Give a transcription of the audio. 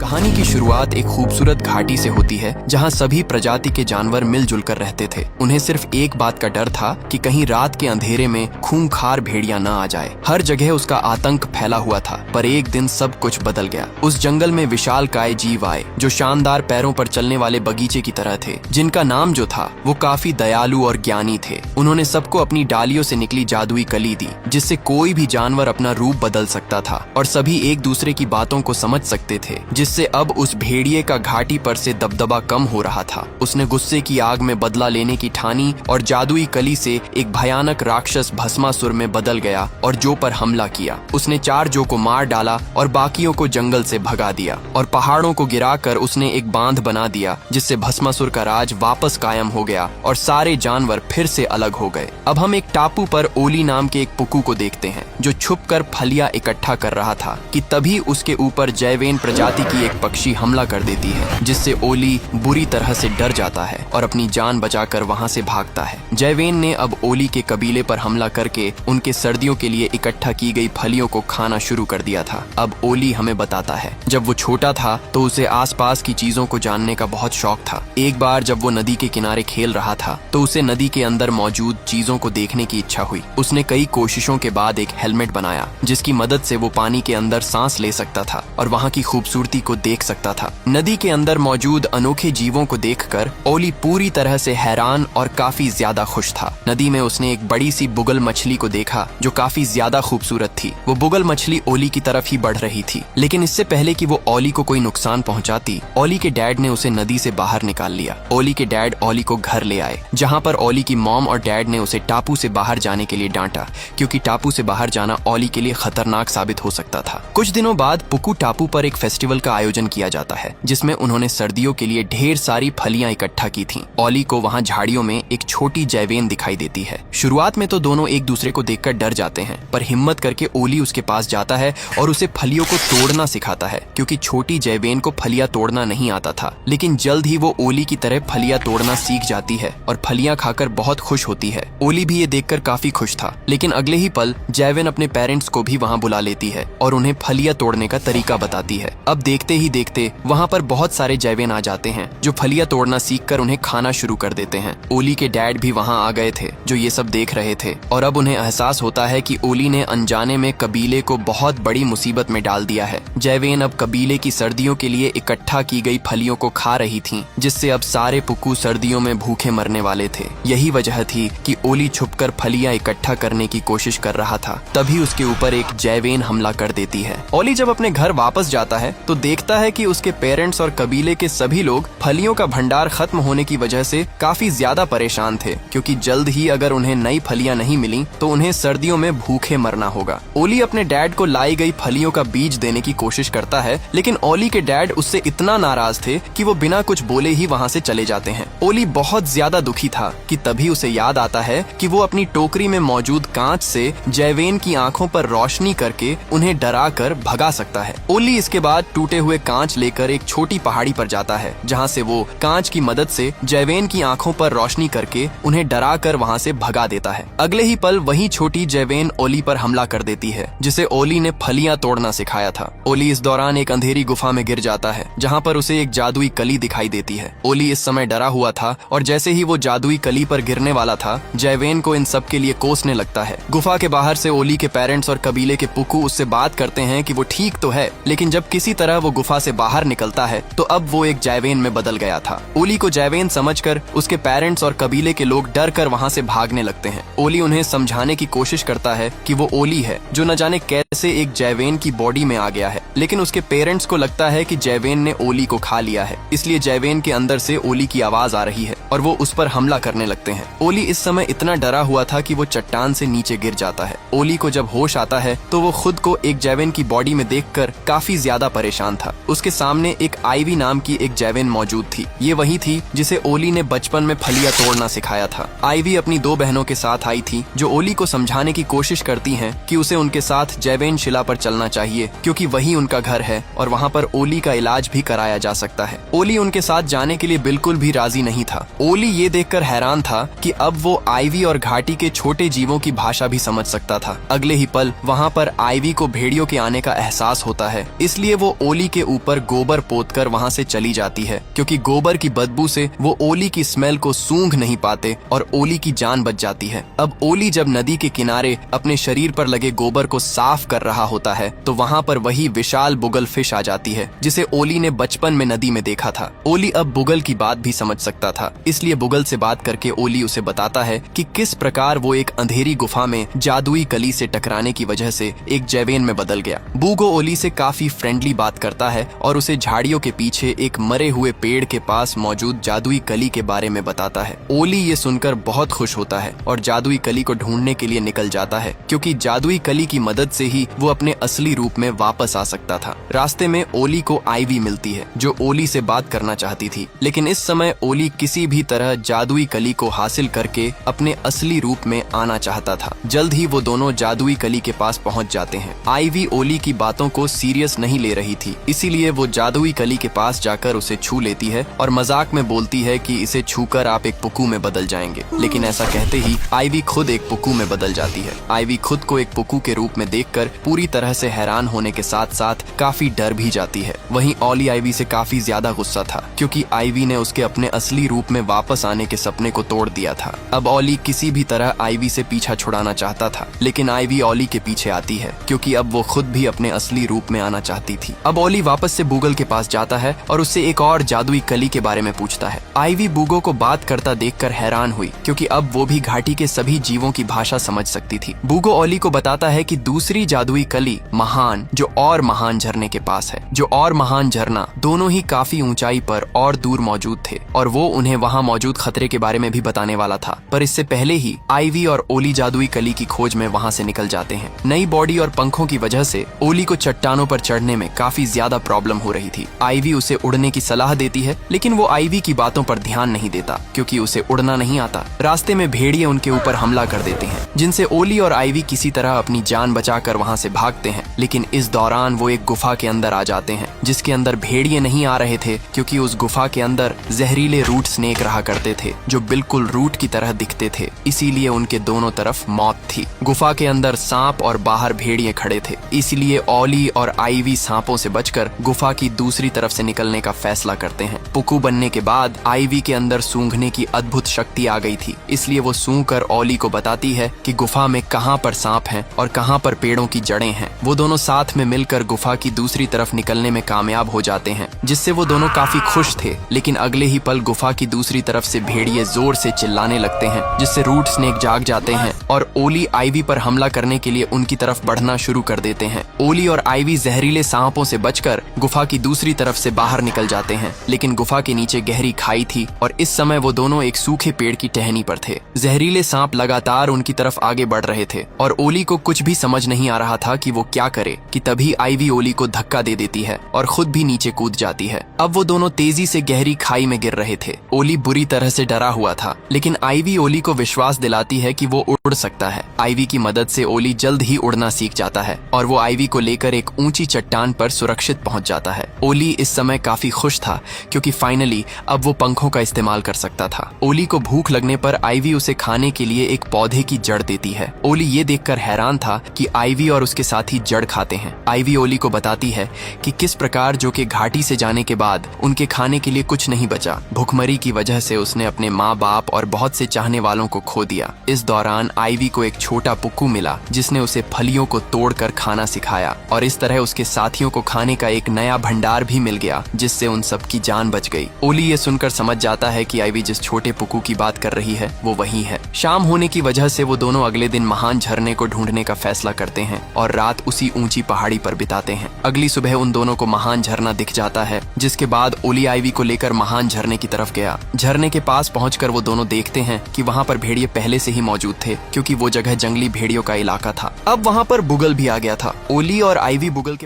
कहानी की शुरुआत एक खूबसूरत घाटी से होती है जहां सभी प्रजाति के जानवर मिलजुल कर रहते थे। उन्हें सिर्फ एक बात का डर था कि कहीं रात के अंधेरे में खूंखार भेड़िया न आ जाए। हर जगह उसका आतंक फैला हुआ था। पर एक दिन सब कुछ बदल गया। उस जंगल में विशालकाय जीव आए जो शानदार पैरों पर चलने वाले बगीचे की तरह थे, जिनका नाम जो था वो काफी दयालु और ज्ञानी थे। उन्होंने सबको अपनी डालियों से निकली जादुई कली दी, जिससे कोई भी जानवर अपना रूप बदल सकता था और सभी एक दूसरे की बातों को समझ सकते थे, जिससे अब उस भेड़िए का घाटी पर से दबदबा कम हो रहा था। उसने गुस्से की आग में बदला लेने की ठानी और जादुई कली से एक भयानक राक्षस भस्मासुर में बदल गया और जो पर हमला किया। उसने 4 जो को मार डाला और बाकियों को जंगल से भगा दिया और पहाड़ों को गिराकर उसने एक बांध बना दिया, जिससे भस्मासुर का राज वापस कायम हो गया और सारे जानवर फिर से अलग हो गए। अब हम एक टापू पर ओली नाम के एक पुक्कू को देखते हैं जो छुपकर फलियां इकट्ठा कर रहा था कि तभी उसके ऊपर जैवेन प्रजाति की एक पक्षी हमला कर देती है, जिससे ओली बुरी तरह से डर जाता है और अपनी जान बचाकर वहां से भागता है। जैवेन ने अब ओली के कबीले पर हमला करके उनके सर्दियों के लिए इकट्ठा की गई फलियों को खाना शुरू कर दिया था। अब ओली हमें बताता है, जब वो छोटा था तो उसे आसपास की चीजों को जानने का बहुत शौक था। एक बार जब वो नदी के किनारे खेल रहा था तो उसे नदी के अंदर मौजूद चीजों को देखने की इच्छा हुई। उसने कई कोशिशों के बाद एक हेलमेट बनाया, जिसकी मदद से वो पानी के अंदर सांस ले सकता था और वहाँ की खूबसूरती को देख सकता था। नदी के अंदर मौजूद अनोखे जीवों को देखकर ओली पूरी तरह से हैरान और काफी ज्यादा खुश था। नदी में उसने एक बड़ी सी बुगल मछली को देखा जो काफी ज्यादा खूबसूरत थी। वो बुगल मछली ओली की तरफ ही बढ़ रही थी, लेकिन इससे पहले कि वो ओली को कोई नुकसान पहुंचाती, ओली के डैड ने उसे नदी से बाहर निकाल लिया। ओली के डैड ओली को घर ले आए, जहाँ पर ओली की मॉम और डैड ने उसे टापू से बाहर जाने के लिए डांटा, क्योंकि टापू से बाहर जाना ओली के लिए खतरनाक साबित हो सकता था। कुछ दिनों बाद पुक्कू टापू पर एक फेस्टिवल का आयोजन किया जाता है, जिसमें उन्होंने सर्दियों के लिए ढेर सारी फलियां इकट्ठा की थीं। ओली को वहां झाड़ियों में एक छोटी जैवेन दिखाई देती है। शुरुआत में तो दोनों एक दूसरे को देखकर डर जाते हैं, पर हिम्मत करके ओली उसके पास जाता है और उसे फलियों को तोड़ना सिखाता है, क्योंकि छोटी जैवेन को फलियां तोड़ना नहीं आता था। लेकिन जल्द ही वो ओली की तरह फलियां तोड़ना सीख जाती है और फलियां खाकर बहुत खुश होती है। ओली भी ये देखकर काफी खुश था, लेकिन अगले ही पल जैवेन अपने पेरेंट्स को भी वहां बुला लेती है और उन्हें फलियां तोड़ने का तरीका बताती है। अब देखते ही देखते वहां पर बहुत सारे जैवेन आ जाते हैं जो फलियां तोड़ना सीखकर उन्हें खाना शुरू कर देते हैं। ओली के डैड भी वहां आ गए थे जो ये सब देख रहे थे, और अब उन्हें एहसास होता है कि ओली ने अनजाने में कबीले को बहुत बड़ी मुसीबत में डाल दिया है। जैवेन अब कबीले की सर्दियों के लिए इकट्ठा की गई फलियों को खा रही थी, जिससे अब सारे पुक्कू सर्दियों में भूखे मरने वाले थे। यही वजह थी कि ओली छुपकर फलियां इकट्ठा करने की कोशिश कर रहा था। तभी उसके ऊपर एक जैवेन हमला कर देती है। ओली जब अपने घर वापस जाता है तो देखता है कि उसके पेरेंट्स और कबीले के सभी लोग फलियों का भंडार खत्म होने की वजह से काफी ज्यादा परेशान थे, क्योंकि जल्द ही अगर उन्हें नई फलियां नहीं मिली तो उन्हें सर्दियों में भूखे मरना होगा। ओली अपने डैड को लाई गई फलियों का बीज देने की कोशिश करता है, लेकिन ओली के डैड उससे इतना नाराज थे कि वो बिना कुछ बोले ही वहाँ से चले जाते हैं। ओली बहुत ज्यादा दुखी था कि तभी उसे याद आता है कि वो अपनी टोकरी में मौजूद कांच से जैवेन की आंखों पर रोशनी करके उन्हें डरा कर भगा सकता है। ओली इसके बाद टूटे हुए कांच लेकर एक छोटी पहाड़ी पर जाता है, जहाँ से वो कांच की मदद से जैवेन की आंखों पर रोशनी करके उन्हें डरा कर वहाँ से भगा देता है। अगले ही पल वही छोटी जैवेन ओली पर हमला कर देती है, जिसे ओली ने फलियां तोड़ना सिखाया था। ओली इस दौरान एक अंधेरी गुफा में गिर जाता है, जहाँ पर उसे एक जादुई कली दिखाई देती है। ओली इस समय डरा हुआ था और जैसे ही वो जादुई कली पर गिरने वाला था, जैवेन को इन सब के लिए कोसने लगता है। गुफा के बाहर से ओली के पेरेंट्स और कबीले के पुक्कू उससे बात करते हैं कि वो ठीक तो है, लेकिन जब किसी तरह वो गुफा से बाहर निकलता है तो अब वो एक जैवेन में बदल गया था। ओली को जैवेन समझकर उसके पेरेंट्स और कबीले के लोग डर कर वहाँ से भागने लगते हैं। ओली उन्हें समझाने की कोशिश करता है कि वो ओली है जो न जाने कैसे एक जैवेन की बॉडी में आ गया है, लेकिन उसके पेरेंट्स को लगता है कि जैवेन ने ओली को खा लिया है, इसलिए जैवेन के अंदर से ओली की आवाज आ रही है और वो उस पर हमला करने लगते हैं। ओली इस समय इतना डरा हुआ था कि वो चट्टान से नीचे गिर जाता है। ओली को जब होश आता है तो वो खुद को एक जैवेन की बॉडी में देखकर काफी ज्यादा परेशान था। उसके सामने एक आईवी नाम की एक जैवेन मौजूद थी। ये वही थी जिसे ओली ने बचपन में फलियां तोड़ना सिखाया था। आईवी अपनी 2 बहनों के साथ आई थी जो ओली को समझाने की कोशिश करती हैं कि उसे उनके साथ जैवेन शिला पर चलना चाहिए, क्योंकि वही उनका घर है और वहाँ पर ओली का इलाज भी कराया जा सकता है। ओली उनके साथ जाने के लिए बिल्कुल भी राजी नहीं था। ओली ये देखकर हैरान था कि अब वो आईवी और घाटी के छोटे जीवों की भाषा भी समझ सकता था। अगले ही पल वहाँ पर आईवी को भेड़ियों के आने का एहसास होता है, इसलिए वो ओली के ऊपर गोबर पोतकर वहाँ से चली जाती है, क्योंकि गोबर की बदबू से वो ओली की स्मेल को सूंघ नहीं पाते और ओली की जान बच जाती है। अब ओली जब नदी के किनारे अपने शरीर पर लगे गोबर को साफ कर रहा होता है तो वहाँ पर वही विशाल बुगल फिश आ जाती है जिसे ओली ने बचपन में नदी में देखा था। ओली अब बुगल की बात भी समझ सकता था, इसलिए बुगल से बात करके ओली उसे बताता है कि किस प्रकार वो एक अंधेरी गुफा में जादुई कली से टकराने की वजह से एक जैवेन में बदल गया। बूगो ओली से काफी फ्रेंडली बात करता है और उसे झाड़ियों के पीछे एक मरे हुए पेड़ के पास मौजूद जादुई कली के बारे में बताता है। ओली ये सुनकर बहुत खुश होता है और जादुई कली को ढूंढने के लिए निकल जाता है, क्योंकि जादुई कली की मदद से ही वो अपने असली रूप में वापस आ सकता था। रास्ते में ओली को आईवी मिलती है जो ओली से बात करना चाहती थी, लेकिन इस समय ओली किसी भी तरह जादुई कली को हासिल करके अपने असली रूप में आना चाहता था। जल्द ही वो दोनों जादुई कली के पास पहुंच जाते हैं। आईवी ओली की बातों को सीरियस नहीं ले रही थी, इसीलिए वो जादुई कली के पास जाकर उसे छू लेती है और मजाक में बोलती है कि इसे छूकर आप एक पुक्कू में बदल जाएंगे। लेकिन ऐसा कहते ही आईवी खुद एक पुक्कू में बदल जाती है। आईवी खुद को एक पुक्कू के रूप में देखकर पूरी तरह से हैरान होने के साथ साथ काफी डर भी जाती है। वहीं ओली आईवी से काफी ज्यादा गुस्सा था, क्योंकि आईवी ने उसके अपने असली रूप में वापस आने के सपने को तोड़ दिया था। अब ओली किसी भी तरह आईवी से पीछा छुड़ाना चाहता था, लेकिन आईवी ओली के पीछे आती है, क्योंकि अब वो खुद भी अपने असली रूप में आना चाहती थी। अब ओली वापस से बूगल के पास जाता है और उससे एक और जादुई कली के बारे में पूछता है। आईवी बूगो को बात करता देखकर हैरान हुई, क्योंकि अब वो भी घाटी के सभी जीवों की भाषा समझ सकती थी। बूगो ओली को बताता है कि दूसरी जादुई कली महान जो और महान झरने के पास है। जो और महान झरना दोनों ही काफी ऊंचाई पर और दूर मौजूद थे और वो उन्हें वहाँ मौजूद खतरे के बारे में भी बताने वाला था। पर इससे पहले ही आईवी और ओली जादुई कली की खोज में वहाँ से निकल जाते हैं। नई बॉडी और पंखों की वजह से ओली को चट्टानों पर चढ़ने में काफी ज्यादा प्रॉब्लम हो रही थी। आईवी उसे उड़ने की सलाह देती है, लेकिन वो आईवी की बातों पर ध्यान नहीं देता, क्योंकि उसे उड़ना नहीं आता। रास्ते में भेड़िए उनके ऊपर हमला कर देते हैं, जिनसे ओली और आईवी किसी तरह अपनी जान बचाकर वहाँ से भागते हैं। लेकिन इस दौरान वो एक गुफा के अंदर आ जाते हैं, जिसके अंदर भेड़िए नहीं आ रहे थे, क्योंकि उस गुफा के अंदर जहरीले रूट स्नेक रहा करते थे जो बिल्कुल रूट की तरह दिखते थे, इसीलिए उनके दोनों तरफ मौत थी। गुफा के अंदर सांप और बाहर भेड़िए खड़े थे, इसलिए ओली और आईवी सांपों से बचकर गुफा की दूसरी तरफ से निकलने का फैसला करते हैं। पुक्कू बनने के बाद आईवी के अंदर सूंघने की अद्भुत शक्ति आ गई थी, इसलिए वो सूंघ कर ओली को बताती है कि गुफा में कहाँ पर सांप हैं और कहाँ पर पेड़ों की जड़ें हैं। वो दोनों साथ में मिलकर गुफा की दूसरी तरफ निकलने में कामयाब हो जाते हैं, जिससे वो दोनों काफी खुश थे। लेकिन अगले ही पल गुफा की दूसरी तरफ से भेड़िए जोर से चिल्लाने लगते हैं, जिससे रूट स्नेक जाग जाते हैं और ओली आईवी पर हमला करने के लिए उनकी तरफ बढ़ना शुरू कर देते हैं। ओली और आईवी जहरीले सांपों से बचकर गुफा की दूसरी तरफ से बाहर निकल जाते हैं, लेकिन गुफा के नीचे गहरी खाई थी और इस समय वो दोनों एक सूखे पेड़ की टहनी पर थे। जहरीले सांप लगातार उनकी तरफ आगे बढ़ रहे थे और ओली को कुछ भी समझ नहीं आ रहा था कि वो क्या करे, कि तभी आईवी ओली को धक्का दे देती है और खुद भी नीचे कूद जाती है। अब वो दोनों तेजी से गहरी खाई में गिर रहे थे। ओली बुरी तरह से डरा हुआ था, लेकिन आईवी ओली को विश्वास दिलाती है कि वो उड़ सकता है। आईवी की मदद से ओली जल्द ही उड़ना सीख जाता है और वो आईवी को लेकर एक ऊंची चट्टान पर सुरक्षित पहुंच जाता है। ओली इस समय काफी खुश था, क्योंकि फाइनली अब वो पंखों का इस्तेमाल कर सकता था। ओली को भूख लगने पर आईवी उसे खाने के लिए एक पौधे की जड़ देती है। ओली ये देखकर हैरान था कि आईवी और उसके साथी जड़ खाते हैं। आईवी ओली को बताती है कि किस प्रकार जो कि घाटी से जाने के बाद उनके खाने के लिए कुछ नहीं बचा। भुखमरी की वजह से उसने अपने माँ बाप और बहुत से चाहने वालों को खो दिया। इस दौरान आईवी को एक छोटा पुक्कू मिला, जिसने उसे फलियों को तोड़कर खाना सिखाया और इस तरह उसके साथियों को खाने का एक नया भंडार भी मिल गया, जिससे उन सबकी जान बच गई। ओली ये सुनकर समझ जाता है कि आईवी जिस छोटे पुक्कू की बात कर रही है वो वही है। शाम होने की वजह से वो दोनों अगले दिन महान झरने को ढूंढने का फैसला करते हैं और रात उसी ऊंची पहाड़ी पर बिताते हैं। अगली सुबह उन दोनों को महान झरना दिख जाता है, जिसके बाद ओली आईवी को लेकर महान झरने की तरफ गया। झरने के पास पहुंचकर वो दोनों देखते हैं कि वहाँ पर भेड़िए पहले से ही मौजूद थे, क्योंकि वो जगह जंगली भेड़ियों का इलाका था। अब वहाँ पर बुगल भी आ गया था। ओली और आईवी बुगल के